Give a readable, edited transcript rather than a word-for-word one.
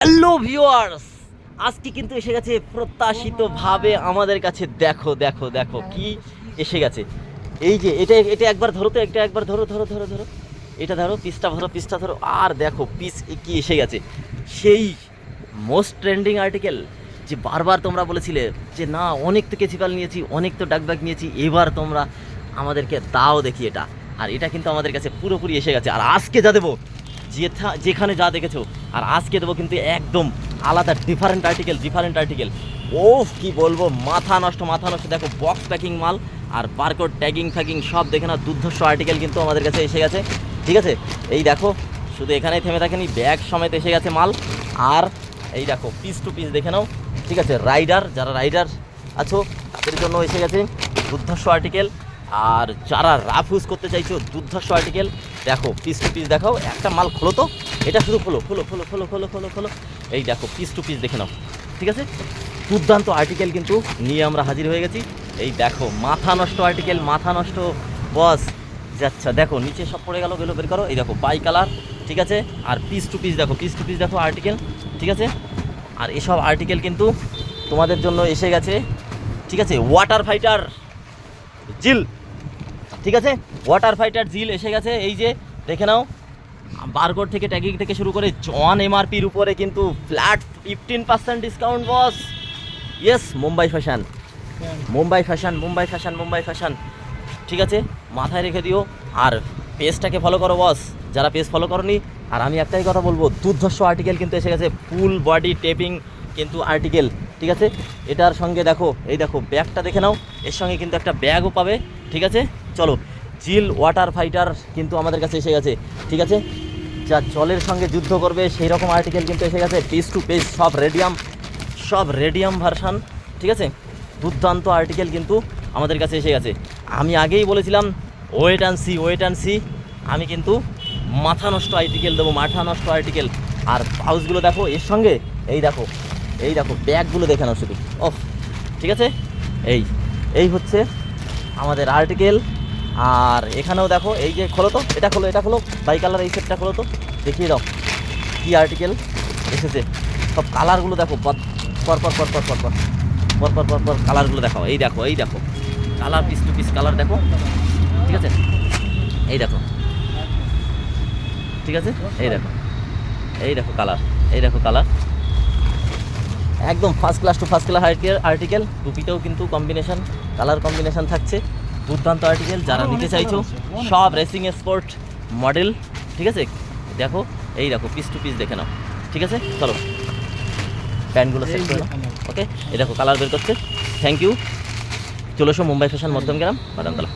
Hello viewers, আজকে কিন্তু এসে গেছে প্রত্যাশিতভাবে আমাদের কাছে। দেখো দেখো দেখো কি এসে গেছে। এই যে এটা এটা একবার ধরো, তো এটা একবার ধরো ধরো ধরো ধরো, এটা ধরো, পিসটা ধরো, আর দেখো পিস কি এসে গেছে। সেই মোস্ট ট্রেন্ডিং আর্টিকেল, যে বারবার তোমরা বলেছিলে যে না অনেক তো কেচিপাল নিয়েছি, অনেক তো ডাকব্যাগ নিয়েছি, এবার তোমরা আমাদেরকে দাও দেখি এটা। আর এটা কিন্তু আমাদের কাছে পুরোপুরি এসে গেছে। আর আজকে যা দেবো, যেখানে যা দেখেছো, আর আজকে দেবো কিন্তু একদম আলাদা ডিফারেন্ট আর্টিকেল। ও কি বলবো, মাথা নষ্ট। দেখো বক্স প্যাকিং মাল আর বারকোড ট্যাগিং ফ্যাগিং সব দেখে না, দুর্ধর্ষ আর্টিকেল কিন্তু আমাদের কাছে এসে গেছে। ঠিক আছে, এই দেখো শুধু এখানেই থেমে থাকেনি, ব্যাগ সমেত এসে গেছে মাল। আর এই দেখো পিস টু পিস দেখে নাও। ঠিক আছে, যারা রাইডার আছো তাদের জন্য এসে গেছে দুর্ধর্ষ আর্টিকেল। আর যারা রাফ ইউজ করতে চাইছো, দুর্ধর্ষ আর্টিকেল। দেখো পিস টু পিস দেখাও, একটা মাল খোলো তো, এটা শুধু খোলো। এই দেখো পিস টু পিস দেখে নাও। ঠিক আছে, দুর্দান্ত আর্টিকেল কিন্তু নিয়ে আমরা হাজির হয়ে গেছি। এই দেখো মাথা নষ্ট আর্টিকেল, মাথা নষ্ট বস। আচ্ছা দেখো নিচে সব পড়ে গেল বের করো। এই দেখো বাই কালার। ঠিক আছে, আর পিস টু পিস দেখো আর্টিকেল। ঠিক আছে, আর এসব আর্টিকেল কিন্তু তোমাদের জন্য এসে গেছে। ঠিক আছে, ওয়াটার ফাইটার জিল। ঠিক আছে, ওয়াটার ফাইটার জিল এসে গেছে। এই যে দেখে নাও, বারকোড থেকে ট্যাগিং থেকে শুরু করে জন এমআরপির উপরে কিন্তু flat 15% discount boss. Yes, Mumbai fashion. ঠিক আছে, মাথায় রেখে দিও। আর পেজটাকে ফলো করো বস, যারা পেজ ফলো করোনি। আর আমি একটাই কথা বলবো, দুর্ধর্ষ আর্টিকেল কিন্তু এসে গেছে, ফুল বডি টেপিং কিন্তু আর্টিকেল। ঠিক আছে, এটার সঙ্গে দেখো, এই দেখো ব্যাগটা দেখে নাও, এর সঙ্গে কিন্তু একটা ব্যাগও পাবে। ঠিক আছে, চলো, জিল ওয়াটার ফাইটার কিন্তু আমাদের কাছে এসে গেছে। ঠিক আছে, যা জলের সঙ্গে যুদ্ধ করবে সেই রকম আর্টিকেল কিন্তু এসে গেছে। পেজ টু পেজ সব রেডিয়াম ভার্সান। ঠিক আছে, দুর্দান্ত আর্টিকেল কিন্তু আমাদের কাছে এসে গেছে। আমি আগেই বলেছিলাম ওয়েট অ্যান্ড সি, আমি কিন্তু মাথা নষ্ট আর্টিকেল দেবো, আর্টিকেল। আর পাউচগুলো দেখো, এর সঙ্গে এই দেখো ব্যাগগুলো দেখে নাও শুধু। ওহ, ঠিক আছে, এই হচ্ছে আমাদের আর্টিকেল। আর এখানেও দেখো, এই যে খোলো তো, এটা খোলো বাই কালার, এই সেটটা খোলো তো, দেখিয়ে দাও কী আর্টিকেল এসেছে। সব কালারগুলো দেখো, পর কালারগুলো দেখাও। এই দেখো colour, piece to piece colour দেখো। ঠিক আছে, এই দেখো। ঠিক আছে, এই দেখো কালার, একদম ফার্স্ট ক্লাস আর্টিকেল। টুপিটাও কিন্তু কালার কম্বিনেশন থাকছে। দুর্দান্ত আর্টিকেল, যারা নিতে চাইছো সব রেসিং স্পোর্ট মডেল। ঠিক আছে, দেখো এই দেখো পিস টু পিস দেখে নাও। ঠিক আছে, চলো প্যান্টগুলো সেট করে নাও। ওকে, এই দেখো কালার বের করছে। Thank you. চলে এসো মুম্বাই ফ্যাশন, মধ্যমগ্রাম, বাদামতলা।